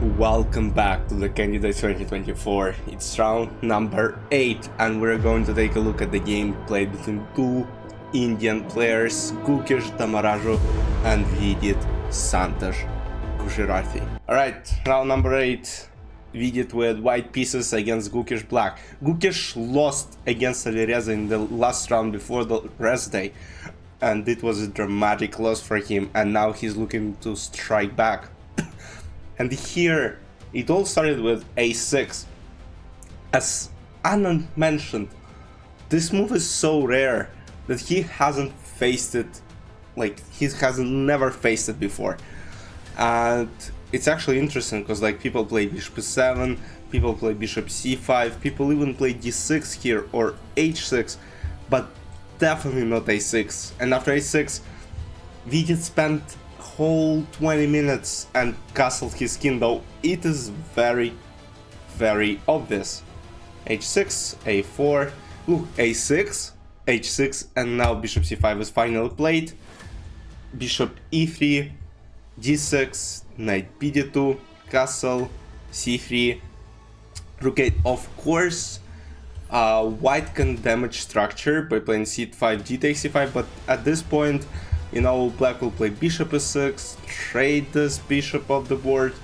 Welcome back to the Candidates 2024. It's round number 8 and we're going to take a look at the game played between two Indian players, Gukesh and Vidit Gujarati. Alright, round number 8. Vidit with white pieces against Gukesh black. Gukesh lost against Alireza in the last round before the rest day, and it was a dramatic loss for him, and now he's looking to strike back. And here, it all started with a6. As Anand mentioned, this move is so rare that he hasn't faced it, like he hasn't never faced it before. And it's actually interesting because like people play bishop e7, people play bishop c5, people even play d6 here or h6, but definitely not a6. And after a6, Vidit spent whole 20 minutes and castled his king, though it is very obvious. h6, a4, look, a6, h6, and now bishop c5 is finally played. Bishop e3, d6, knight bd2, castle, c3, rook 8. Of course, white can damage structure by playing c5, d takes c5, but at this point, you know, black will play bishop e6, trade this bishop off the board,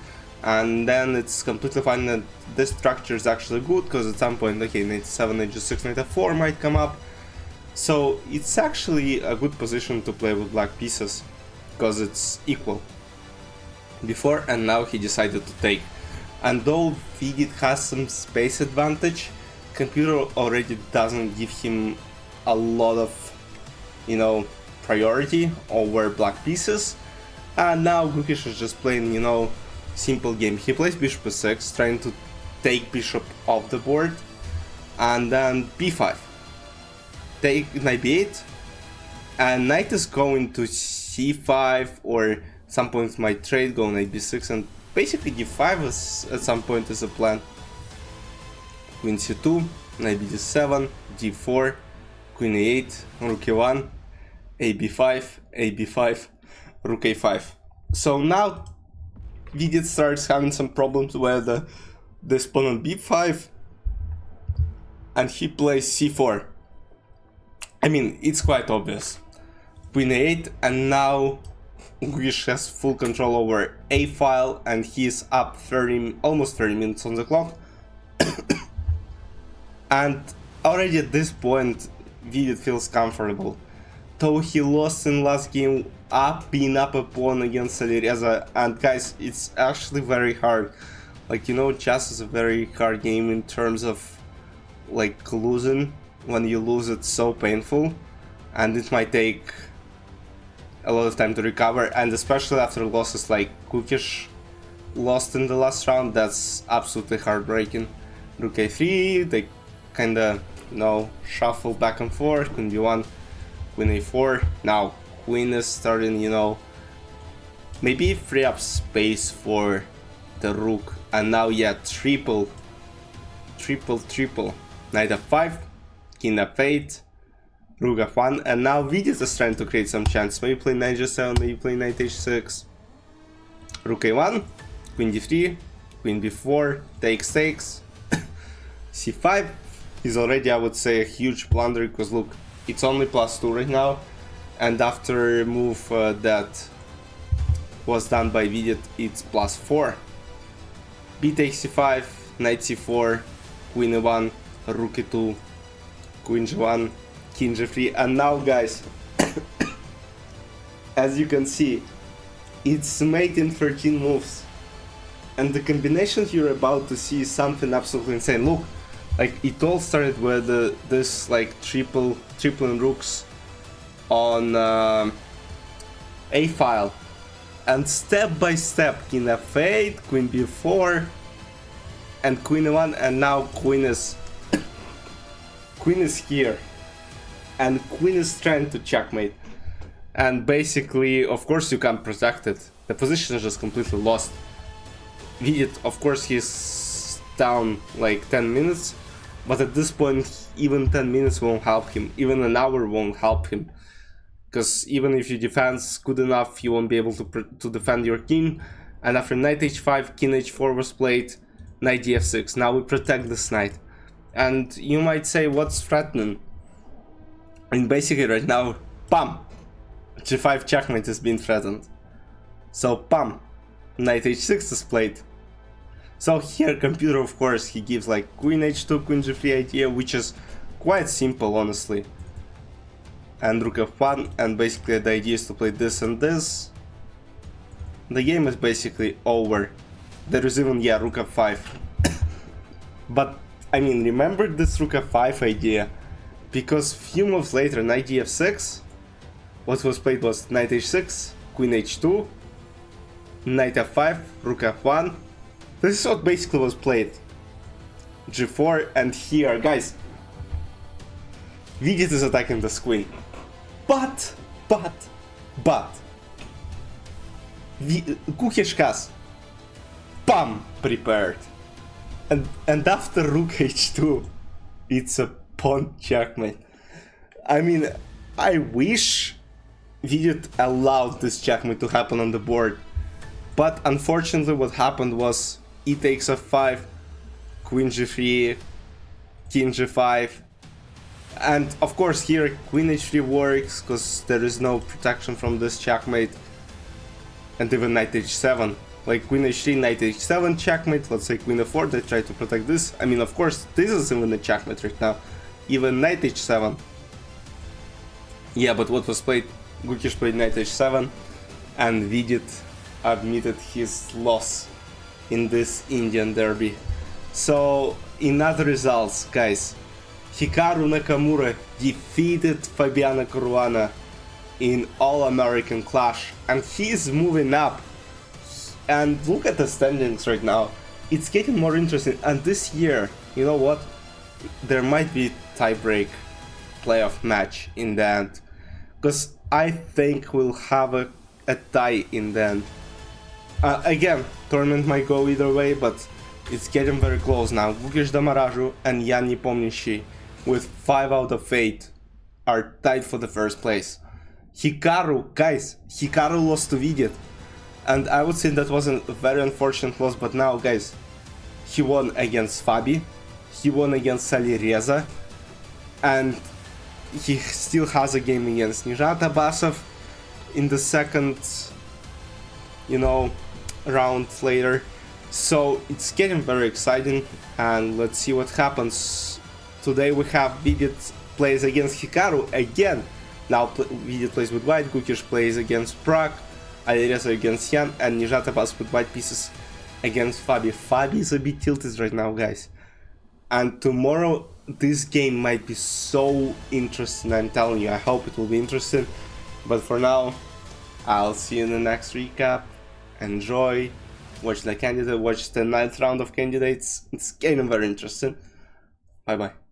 and then it's completely fine that this structure is actually good, because at some point, okay, knight 7, knight g6, knight f4 might come up. So it's actually a good position to play with black pieces, because it's equal. Before and now he decided to take. And though Vidit has some space advantage, computer already doesn't give him a lot of, you know, priority over black pieces. And now Gukesh is just playing, you know, simple game. He plays bishop e6, trying to take bishop off the board, and then b5, take knight b8, and knight is going to c5, or at some point might trade, go knight b6, and basically d5 is at some point is a plan. Queen c2, knight bd7, d4, queen a8, rook e1, ab5, rook a5. So now Vidit starts having some problems with the opponent b5, and he plays c4. I mean, it's quite obvious. Queen a8, and now Gukesh has full control over a file, and he's up almost 30 minutes on the clock. And already at this point, Vidit feels comfortable. Though he lost in last game, being up a pawn against Alireza, and guys, it's actually very hard. Like, you know, chess is a very hard game in terms of like losing. When you lose, it's so painful, and it might take a lot of time to recover, and especially after losses like Gukesh lost in the last round, that's absolutely heartbreaking. Rook a3, they kinda, you know, shuffle back and forth, queen b1, queen a4. Now queen is starting, you know, maybe free up space for the rook, and now yeah, triple, knight f5, king f8, rook f1, and now Vidit is trying to create some chance. Maybe play knight g7, maybe play knight h6, rook a1, queen d3, queen b4, takes, c5 is already, I would say, a huge blunder, because look, it's only +2 right now, and after a move that was done by Vidit, it's +4. B takes c5, knight c4, queen e1, rook e2, queen g1, king g3, and now guys, as you can see, it's mate in 13 moves, and the combinations you're about to see is something absolutely insane. Look, like it all started with this like tripling rooks on a file, and step by step, king f8, queen b4, and queen e1, and now queen is here, and queen is trying to checkmate, and basically, of course, you can't protect it. The position is just completely lost. Vidit, of course, he's down like 10 minutes, but at this point, even 10 minutes won't help him, even an hour won't help him. because even if your defense good enough, you won't be able to defend your king, And after knight h5, king h4 was played, knight df6. Now we protect this knight. And you might say, what's threatening? And basically right now, bam! g5 checkmate is being threatened. So bam! Knight h6 is played. So here computer, of course, he gives like queen h2, queen g3 idea, which is quite simple, honestly. And rook f1, and basically the idea is to play this and this. The game is basically over. There is even, yeah, rook f5. But, I mean, remember this rook f5 idea? Because few moves later, knight df6, what was played was knight h6, queen h2, knight f5, rook f1. This is what basically was played. g4, and here, guys, Vidit is attacking this queen. But, Gukesh has, bam, prepared. And after rook h2, it's a pawn checkmate. I mean, I wish Vidit allowed this checkmate to happen on the board. But unfortunately what happened was e takes f5, queen g3, king g5. And of course here queen h3 works because there is no protection from this checkmate. And even knight h7. Like queen h3, knight h7 checkmate, let's say queen f4, they try to protect this. I mean, of course, this is even a checkmate right now. Even knight h7. Yeah, but what was played? Gukesh played knight h7, and Vidit admitted his loss in this Indian derby. So, in other results, guys, Hikaru Nakamura defeated Fabiano Caruana in All-American Clash, and he's moving up. And look at the standings right now. It's getting more interesting, and this year, you know what? There might be tie-break playoff match in the end. Because I think we'll have a tie in the end. Again, tournament might go either way, but it's getting very close now. Gukesh Damaraju and Jan Nepomniachtchi with 5 out of 8 are tied for the first place. Hikaru, guys, Hikaru lost to Vidit. And I would say that was a very unfortunate loss, but now, guys, he won against Fabi, he won against Alireza, and he still has a game against Nijat Abbasov in the second, you know, round later. So it's getting very exciting, and let's see what happens. Today we have Vidit plays against Hikaru again. Now Vidit plays with white, Gukesh plays against Prague, Alireza against Jan, and Nijat Abbasov with white pieces against Fabi. Fabi is a bit tilted right now, guys. And tomorrow this game might be so interesting, I'm telling you. I hope it will be interesting. But for now, I'll see you in the next recap. Enjoy, watch the candidate, watch the 9th round of candidates. It's getting very interesting. Bye bye.